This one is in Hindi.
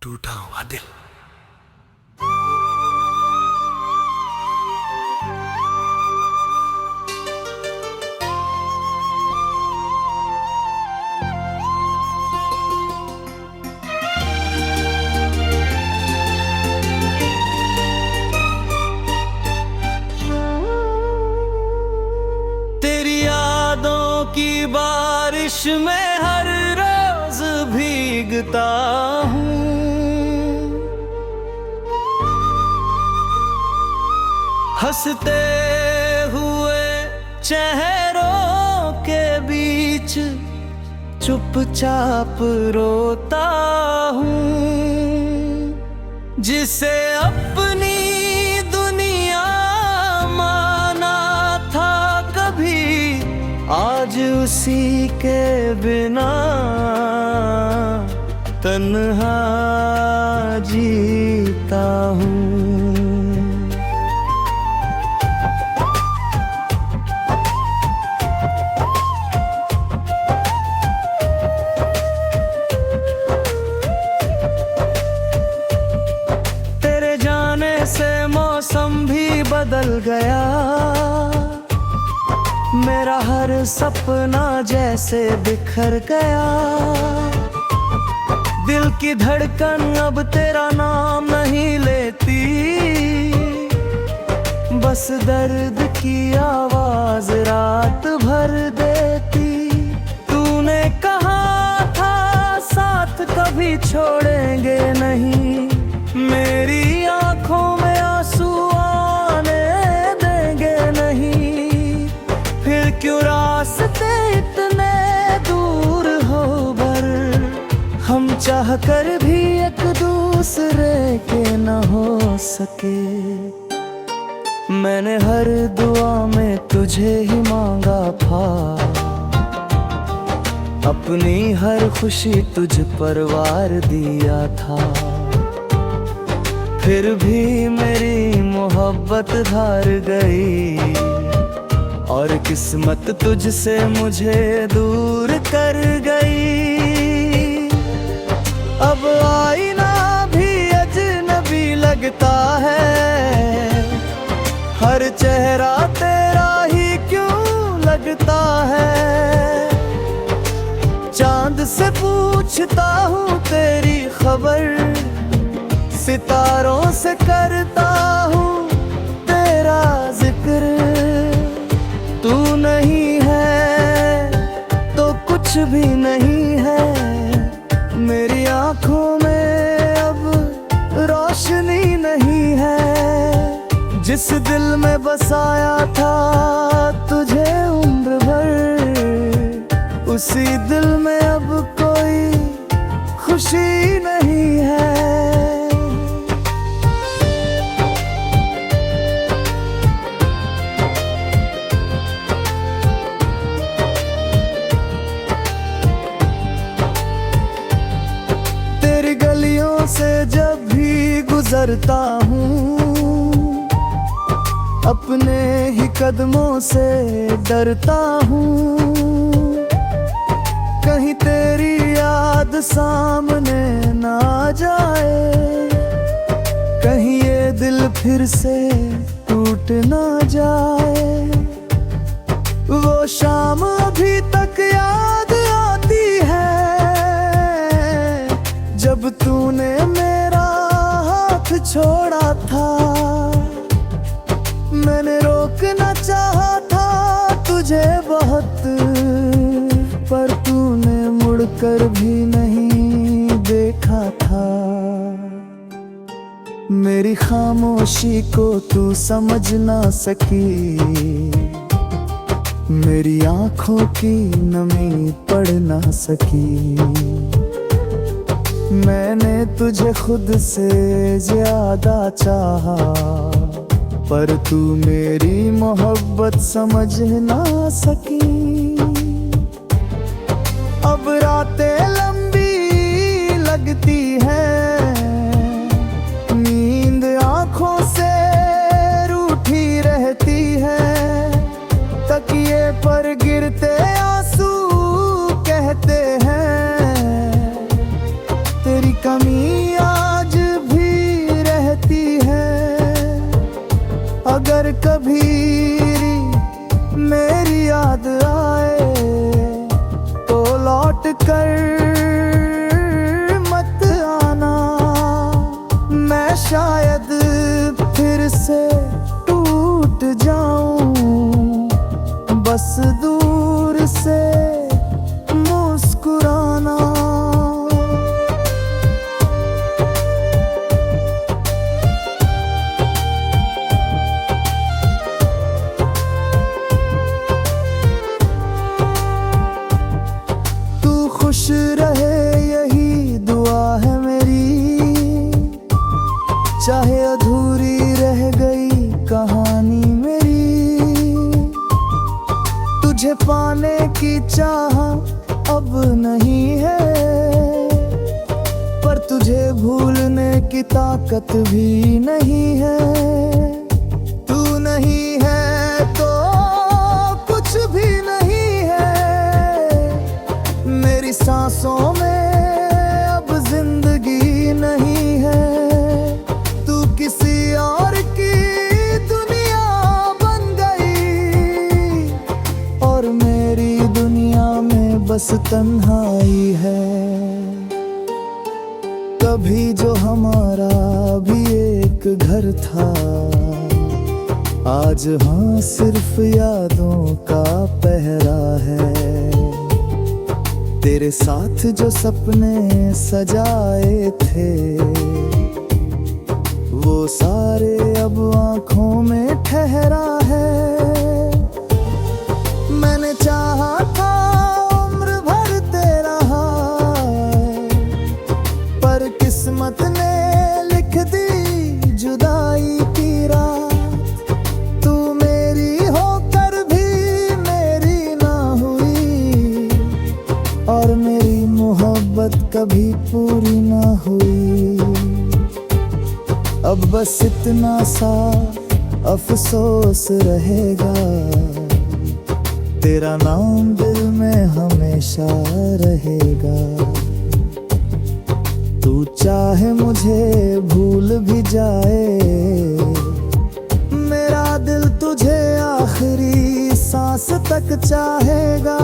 टूटा हुआ दिल। तेरी यादों की बारिश में हर रोज भीगता हूँ, हंसते हुए चेहरों के बीच चुपचाप रोता हूँ। जिसे अपनी दुनिया माना था कभी, आज उसी के बिना तन्हा जीता हूँ। से मौसम भी बदल गया, मेरा हर सपना जैसे बिखर गया। दिल की धड़कन अब तेरा नाम नहीं लेती, बस दर्द की आवाज रात भर देती। तूने कहा था साथ कभी छोड़ेंगे नहीं, मेरी आंखों में आंसू आने देंगे नहीं। फिर क्यों रास्ते इतने दूर हो बर, हम चाह कर भी एक दूसरे के न हो सके। मैंने हर दुआ में तुझे ही मांगा था, अपनी हर खुशी तुझ पर वार दिया था। फिर भी मेरी मोहब्बत हार गई, और किस्मत तुझसे मुझे दूर कर गई। अब आईना भी अजनबी लगता है, हर चेहरा तेरा ही क्यों लगता है। चांद से पूछता हूँ तेरी खबर, सितारों से करता हूँ तेरा जिक्र। तू नहीं है तो कुछ भी नहीं है, मेरी आंखों में अब रोशनी नहीं है। जिस दिल में बसाया था तुझे उम्र भर, उसी दिल में अब कोई खुशी नहीं है। से जब भी गुजरता हूँ, अपने ही कदमों से डरता हूँ। कहीं तेरी याद सामने ना आ जाए, कहीं ये दिल फिर से टूट ना जाए। वो शाम अभी तक याद आती है, जब तूने मेरा हाथ छोड़ा था। मैंने रोकना चाहा था तुझे बहुत, पर तूने मुड़कर भी नहीं देखा था। मेरी खामोशी को तू समझ ना सकी, मेरी आंखों की नमी पढ़ ना सकी। मैंने तुझे खुद से ज्यादा चाहा, पर तू मेरी मोहब्बत समझ ना सकी। अब रातें लंबी लगती हैं, नींद आंखों से रूठी रहती है। तकिए पर गिरते आंसू कहते हैं, तेरी कमी चाहा अब नहीं है, पर तुझे भूलने की ताकत भी नहीं है। तू नहीं है तो कुछ भी नहीं है, मेरी सांसों में अब जिंदगी नहीं है। तू किसी और की दुनिया बन गई और मेरी दुनिया में बस तन्हाई है। कभी जो हमारा भी एक घर था, आज हाँ सिर्फ यादों का पहरा है। तेरे साथ जो सपने सजाए थे, वो सारे अब आंखों में ठहरा है। मैंने चाहा था उम्र भर तेरा हाथ, पर किस्मत ने लिख दी जुदाई की रात। तू मेरी होकर भी मेरी ना हुई, और मेरी मोहब्बत कभी पूरी ना हुई। अब बस इतना सा अफसोस रहेगा, तेरा नाम दिल में हमेशा रहेगा। तू चाहे मुझे भूल भी जाए, मेरा दिल तुझे आखिरी सांस तक चाहेगा।